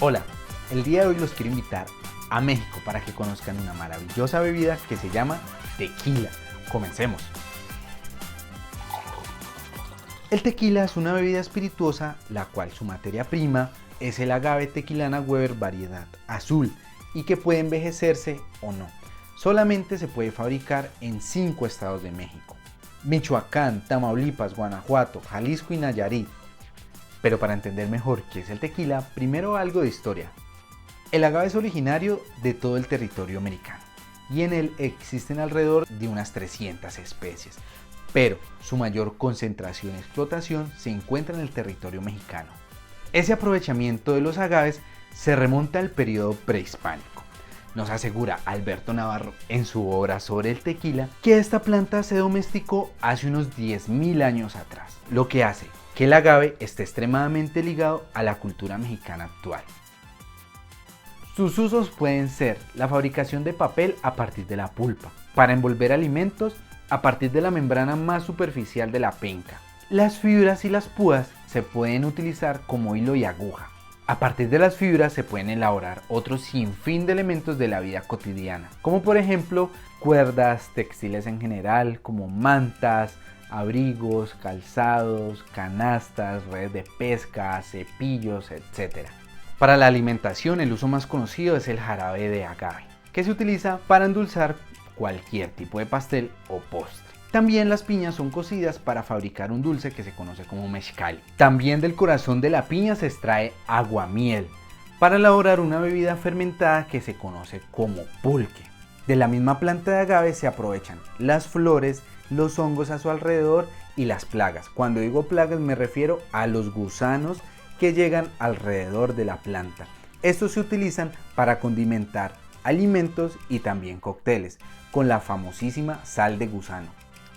Hola, el día de hoy los quiero invitar a México para que conozcan una maravillosa bebida que se llama tequila. Comencemos. El tequila es una bebida espirituosa la cual su materia prima es el agave Tequilana Weber variedad azul y que puede envejecerse o no. Solamente se puede fabricar en 5 estados de México: Michoacán, Tamaulipas, Guanajuato, Jalisco y Nayarit. Pero para entender mejor qué es el tequila, primero algo de historia. El agave es originario de todo el territorio americano y en él existen alrededor de unas 300 especies, pero su mayor concentración y explotación se encuentra en el territorio mexicano. Ese aprovechamiento de los agaves se remonta al periodo prehispánico. Nos asegura Alberto Navarro en su obra sobre el tequila que esta planta se domesticó hace unos 10.000 años atrás, lo que hace que el agave esté extremadamente ligado a la cultura mexicana actual. Sus usos pueden ser la fabricación de papel a partir de la pulpa, para envolver alimentos a partir de la membrana más superficial de la penca. Las fibras y las púas se pueden utilizar como hilo y aguja. A partir de las fibras se pueden elaborar otro sinfín de elementos de la vida cotidiana, como por ejemplo cuerdas, textiles en general, como mantas, abrigos, calzados, canastas, redes de pesca, cepillos, etc. Para la alimentación, el uso más conocido es el jarabe de agave, que se utiliza para endulzar cualquier tipo de pastel o postre. También las piñas son cocidas para fabricar un dulce que se conoce como mezcal. También del corazón de la piña se extrae aguamiel para elaborar una bebida fermentada que se conoce como pulque. De la misma planta de agave se aprovechan las flores, los hongos a su alrededor y las plagas. Cuando digo plagas me refiero a los gusanos que llegan alrededor de la planta. Estos se utilizan para condimentar alimentos y también cócteles con la famosísima sal de gusano.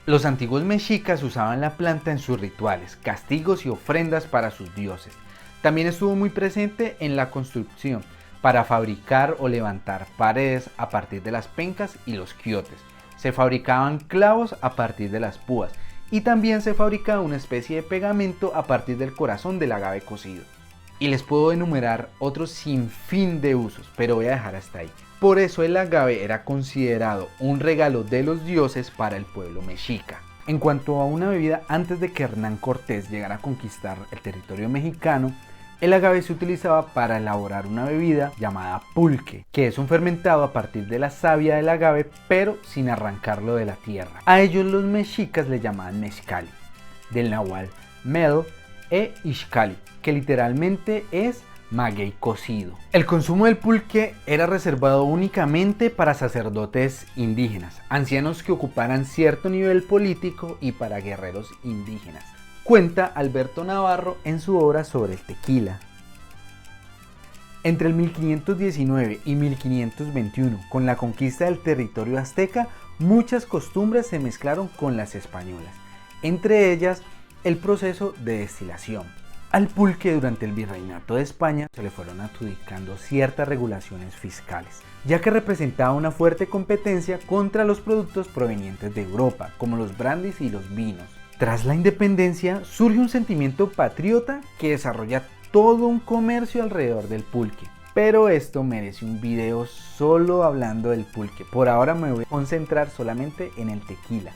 Los antiguos mexicas usaban la planta en sus rituales, castigos y ofrendas para sus dioses. También estuvo muy presente en la construcción para fabricar o levantar paredes a partir de las pencas y los quiotes. Se fabricaban clavos a partir de las púas y también se fabricaba una especie de pegamento a partir del corazón del agave cocido. Y les puedo enumerar otros sinfín de usos, pero voy a dejar hasta ahí. Por eso el agave era considerado un regalo de los dioses para el pueblo mexica. En cuanto a una bebida, antes de que Hernán Cortés llegara a conquistar el territorio mexicano, el agave se utilizaba para elaborar una bebida llamada pulque, que es un fermentado a partir de la savia del agave, pero sin arrancarlo de la tierra. A ellos los mexicas le llamaban mezcal, del náhuatl mel e ixcali, que literalmente es maguey cocido. El consumo del pulque era reservado únicamente para sacerdotes indígenas, ancianos que ocuparan cierto nivel político y para guerreros indígenas. Cuenta Alberto Navarro en su obra sobre el tequila. Entre el 1519 y 1521, con la conquista del territorio azteca, muchas costumbres se mezclaron con las españolas, entre ellas el proceso de destilación. Al pulque durante el virreinato de España se le fueron adjudicando ciertas regulaciones fiscales, ya que representaba una fuerte competencia contra los productos provenientes de Europa, como los brandis y los vinos. Tras la independencia surge un sentimiento patriota que desarrolla todo un comercio alrededor del pulque. Pero esto merece un video solo hablando del pulque. Por ahora me voy a concentrar solamente en el tequila.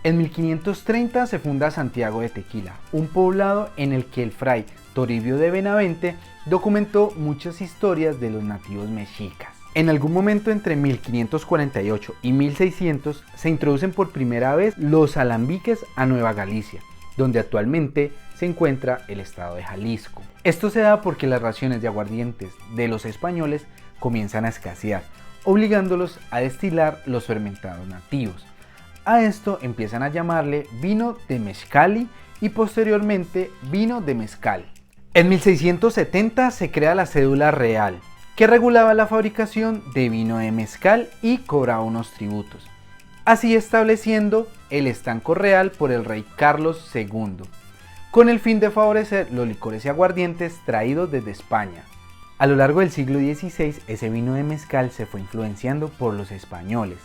En 1530 se funda Santiago de Tequila, un poblado en el que el fray Toribio de Benavente documentó muchas historias de los nativos mexicas. En algún momento entre 1548 y 1600 se introducen por primera vez los alambiques a Nueva Galicia, donde actualmente se encuentra el estado de Jalisco. Esto se da porque las raciones de aguardientes de los españoles comienzan a escasear, obligándolos a destilar los fermentados nativos. A esto empiezan a llamarle vino de mezcali y posteriormente vino de mezcal. En 1670 se crea la cédula real, que regulaba la fabricación de vino de mezcal y cobraba unos tributos, así estableciendo el estanco real por el rey Carlos II, con el fin de favorecer los licores y aguardientes traídos desde España. A lo largo del siglo XVI, ese vino de mezcal se fue influenciando por los españoles.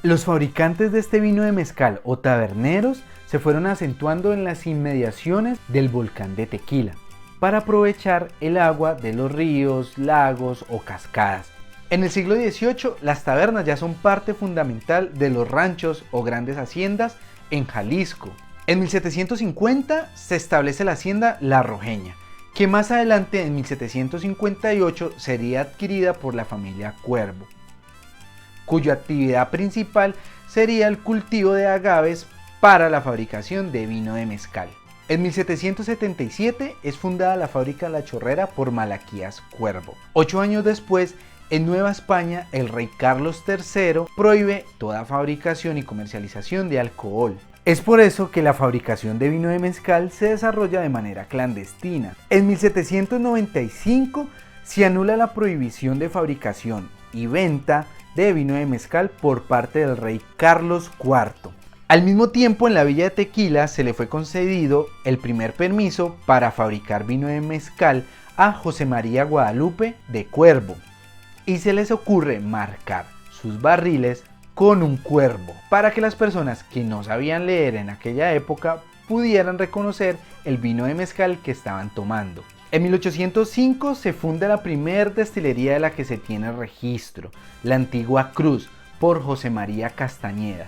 Los fabricantes de este vino de mezcal o taberneros se fueron acentuando en las inmediaciones del volcán de Tequila, para aprovechar el agua de los ríos, lagos o cascadas. En el siglo XVIII, las tabernas ya son parte fundamental de los ranchos o grandes haciendas en Jalisco. En 1750 se establece la hacienda La Rojeña, que más adelante en 1758 sería adquirida por la familia Cuervo, cuya actividad principal sería el cultivo de agaves para la fabricación de vino de mezcal. En 1777 es fundada la fábrica La Chorrera por Malaquías Cuervo. 8 años después, en Nueva España, el rey Carlos III prohíbe toda fabricación y comercialización de alcohol. Es por eso que la fabricación de vino de mezcal se desarrolla de manera clandestina. En 1795 se anula la prohibición de fabricación y venta de vino de mezcal por parte del rey Carlos IV. Al mismo tiempo, en la villa de Tequila se le fue concedido el primer permiso para fabricar vino de mezcal a José María Guadalupe de Cuervo, y se les ocurre marcar sus barriles con un cuervo para que las personas que no sabían leer en aquella época pudieran reconocer el vino de mezcal que estaban tomando. En 1805 se funda la primera destilería de la que se tiene registro, la Antigua Cruz, por José María Castañeda.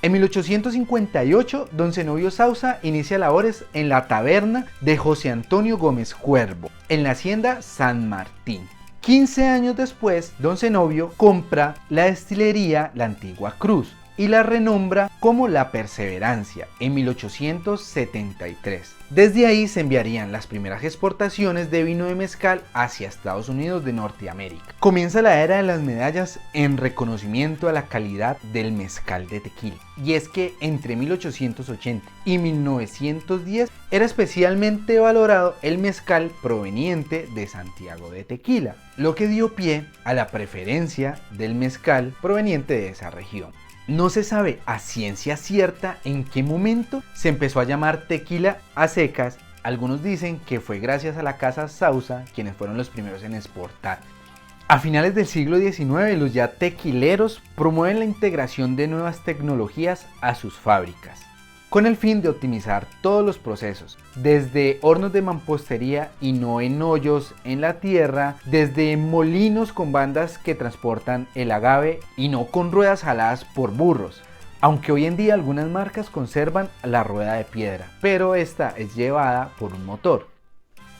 En 1858, don Zenobio Sauza inicia labores en la taberna de José Antonio Gómez Cuervo, en la hacienda San Martín. 15 años después, don Zenobio compra la destilería La Antigua Cruz y la renombra como La Perseverancia en 1873. Desde ahí se enviarían las primeras exportaciones de vino de mezcal hacia Estados Unidos de Norteamérica. Comienza la era de las medallas en reconocimiento a la calidad del mezcal de tequila. Y es que entre 1880 y 1910 era especialmente valorado el mezcal proveniente de Santiago de Tequila, lo que dio pie a la preferencia del mezcal proveniente de esa región. No se sabe a ciencia cierta en qué momento se empezó a llamar tequila a secas. Algunos dicen que fue gracias a la casa Sauza, quienes fueron los primeros en exportar. A finales del siglo XIX, los ya tequileros promueven la integración de nuevas tecnologías a sus fábricas, con el fin de optimizar todos los procesos, desde hornos de mampostería y no en hoyos en la tierra, desde molinos con bandas que transportan el agave y no con ruedas jaladas por burros, aunque hoy en día algunas marcas conservan la rueda de piedra, pero esta es llevada por un motor.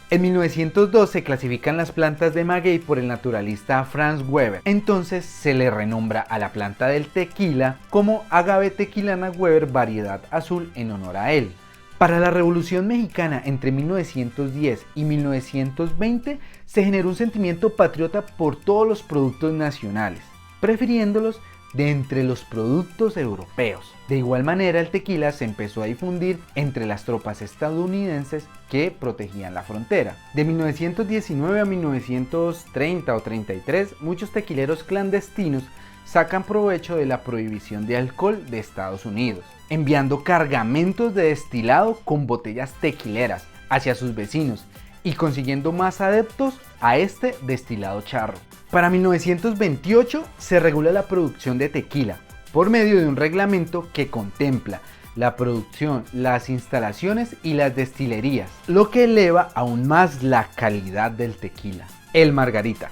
En 1902 se clasifican las plantas de maguey por el naturalista Franz Weber. Entonces se le renombra a la planta del tequila como Agave tequilana Weber variedad azul en honor a él. Para la Revolución Mexicana entre 1910 y 1920 se generó un sentimiento patriota por todos los productos nacionales, prefiriéndolos de entre los productos europeos. De igual manera, el tequila se empezó a difundir entre las tropas estadounidenses que protegían la frontera. De 1919 a 1930 o 33, muchos tequileros clandestinos sacan provecho de la prohibición de alcohol de Estados Unidos, enviando cargamentos de destilado con botellas tequileras hacia sus vecinos y consiguiendo más adeptos a este destilado charro. Para 1928 se regula la producción de tequila por medio de un reglamento que contempla la producción, las instalaciones y las destilerías, lo que eleva aún más la calidad del tequila. El Margarita,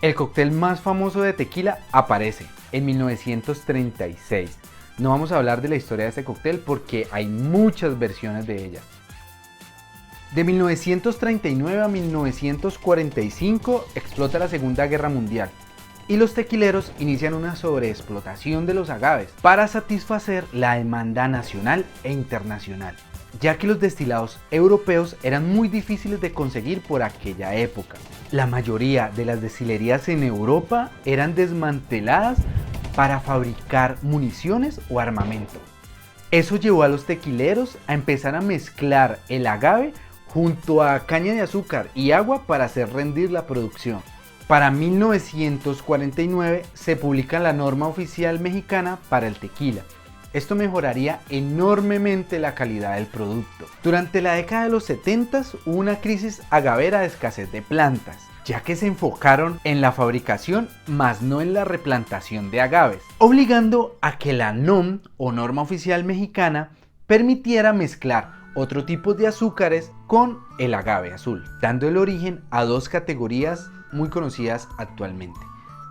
el cóctel más famoso de tequila, aparece en 1936. No vamos a hablar de la historia de este cóctel porque hay muchas versiones de ella. De 1939 a 1945 explota la Segunda Guerra Mundial y los tequileros inician una sobreexplotación de los agaves para satisfacer la demanda nacional e internacional, ya que los destilados europeos eran muy difíciles de conseguir por aquella época. La mayoría de las destilerías en Europa eran desmanteladas para fabricar municiones o armamento. Eso llevó a los tequileros a empezar a mezclar el agave junto a caña de azúcar y agua para hacer rendir la producción. Para 1949 se publica la norma oficial mexicana para el tequila. Esto mejoraría enormemente la calidad del producto. Durante la década de los 70 hubo una crisis agavera de escasez de plantas, ya que se enfocaron en la fabricación más no en la replantación de agaves, obligando a que la NOM o norma oficial mexicana permitiera mezclar otro tipo de azúcares con el agave azul, dando el origen a dos categorías muy conocidas actualmente: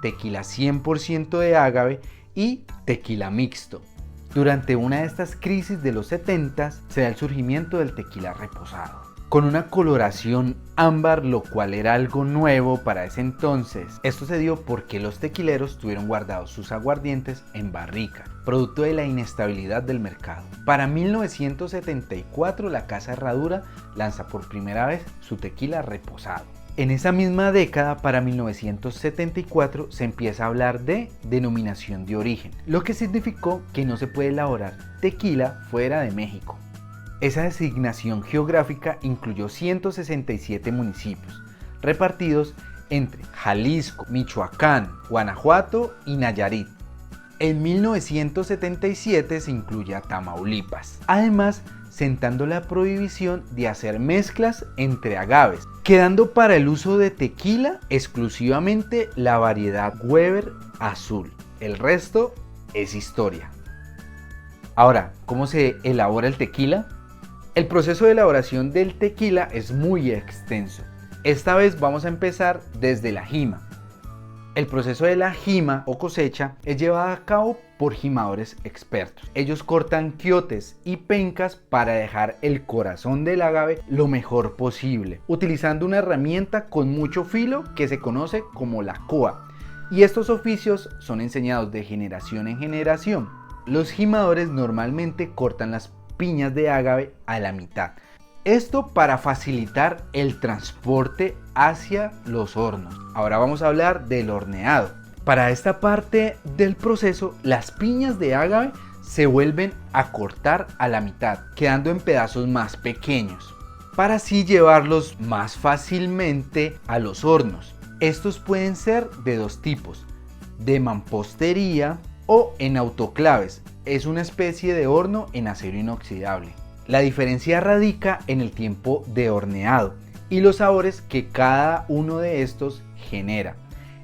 tequila 100% de agave y tequila mixto. Durante una de estas crisis de los 70s se da el surgimiento del tequila reposado, con una coloración ámbar, lo cual era algo nuevo para ese entonces. Esto se dio porque los tequileros tuvieron guardados sus aguardientes en barrica, producto de la inestabilidad del mercado. Para 1974 la Casa Herradura lanza por primera vez su tequila reposado. En esa misma década, para 1974, se empieza a hablar de denominación de origen, lo que significó que no se puede elaborar tequila fuera de México. Esa designación geográfica incluyó 167 municipios, repartidos entre Jalisco, Michoacán, Guanajuato y Nayarit. En 1977 se incluye a Tamaulipas, además sentando la prohibición de hacer mezclas entre agaves, quedando para el uso de tequila exclusivamente la variedad Weber azul. El resto es historia. Ahora, ¿cómo se elabora el tequila? El proceso de elaboración del tequila es muy extenso. Esta vez vamos a empezar desde la jima. El proceso de la jima o cosecha es llevado a cabo por jimadores expertos. Ellos cortan quiotes y pencas para dejar el corazón del agave lo mejor posible, utilizando una herramienta con mucho filo que se conoce como la coa. Y estos oficios son enseñados de generación en generación. Los jimadores normalmente cortan las piñas de agave a la mitad. Esto para facilitar el transporte hacia los hornos. Ahora vamos a hablar del horneado. Para esta parte del proceso, las piñas de agave se vuelven a cortar a la mitad, quedando en pedazos más pequeños, para así llevarlos más fácilmente a los hornos. Estos pueden ser de dos tipos: de mampostería o en autoclaves. Es una especie de horno en acero inoxidable. La diferencia radica en el tiempo de horneado y los sabores que cada uno de estos genera.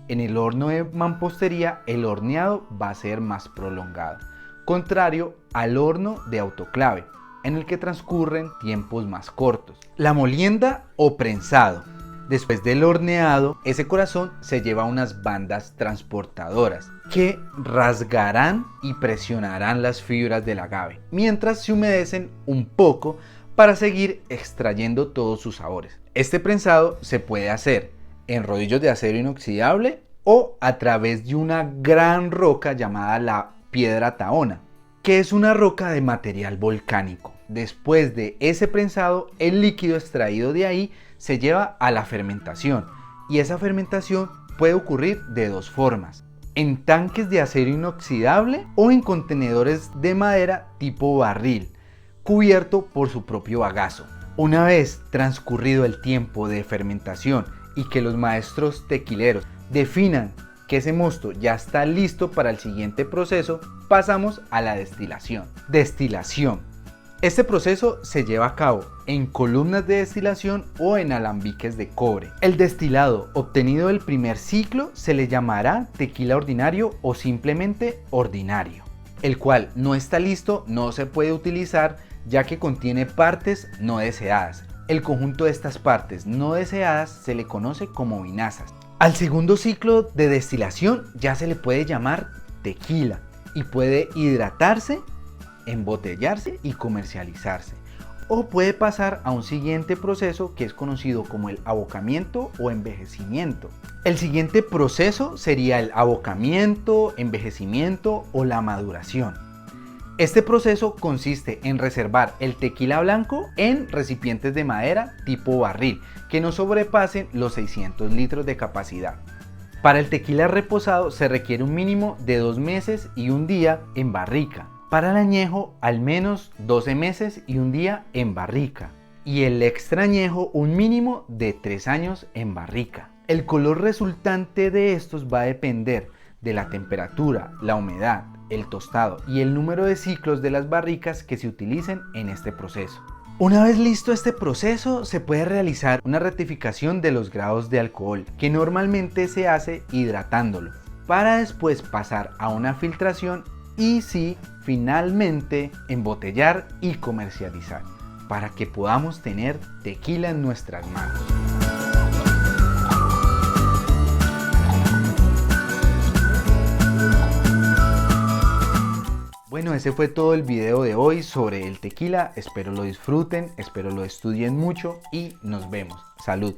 En el horno de mampostería, el horneado va a ser más prolongado, contrario al horno de autoclave, en el que transcurren tiempos más cortos. La molienda o prensado. Después del horneado, ese corazón se lleva a unas bandas transportadoras que rasgarán y presionarán las fibras del agave, mientras se humedecen un poco para seguir extrayendo todos sus sabores. Este prensado se puede hacer en rodillos de acero inoxidable o a través de una gran roca llamada la piedra tahona, que es una roca de material volcánico. Después de ese prensado, el líquido extraído de ahí se lleva a la fermentación, y esa fermentación puede ocurrir de dos formas: en tanques de acero inoxidable o en contenedores de madera tipo barril, cubierto por su propio bagazo. Una vez transcurrido el tiempo de fermentación y que los maestros tequileros definan que ese mosto ya está listo para el siguiente proceso, pasamos a la destilación. Este proceso se lleva a cabo en columnas de destilación o en alambiques de cobre. El destilado obtenido del primer ciclo se le llamará tequila ordinario o simplemente ordinario. El cual no está listo, no se puede utilizar, ya que contiene partes no deseadas. El conjunto de estas partes no deseadas se le conoce como vinazas. Al segundo ciclo de destilación ya se le puede llamar tequila y puede hidratarse, embotellarse y comercializarse, o puede pasar a un siguiente proceso que es conocido como el abocamiento o envejecimiento. El siguiente proceso sería el abocamiento, envejecimiento o la maduración. Este proceso consiste en reservar el tequila blanco en recipientes de madera tipo barril que no sobrepasen los 600 litros de capacidad. Para el tequila reposado se requiere un mínimo de 2 meses y un día en barrica. Para el añejo, al menos 12 meses y un día en barrica. Y el extra añejo, un mínimo de 3 años en barrica. El color resultante de estos va a depender de la temperatura, la humedad, el tostado y el número de ciclos de las barricas que se utilicen en este proceso. Una vez listo este proceso, se puede realizar una rectificación de los grados de alcohol, que normalmente se hace hidratándolo, para después pasar a una filtración y finalmente embotellar y comercializar. para que podamos tener tequila en nuestras manos. Bueno, ese fue todo el video de hoy sobre el tequila. Espero lo disfruten, espero lo estudien mucho y nos vemos. Salud.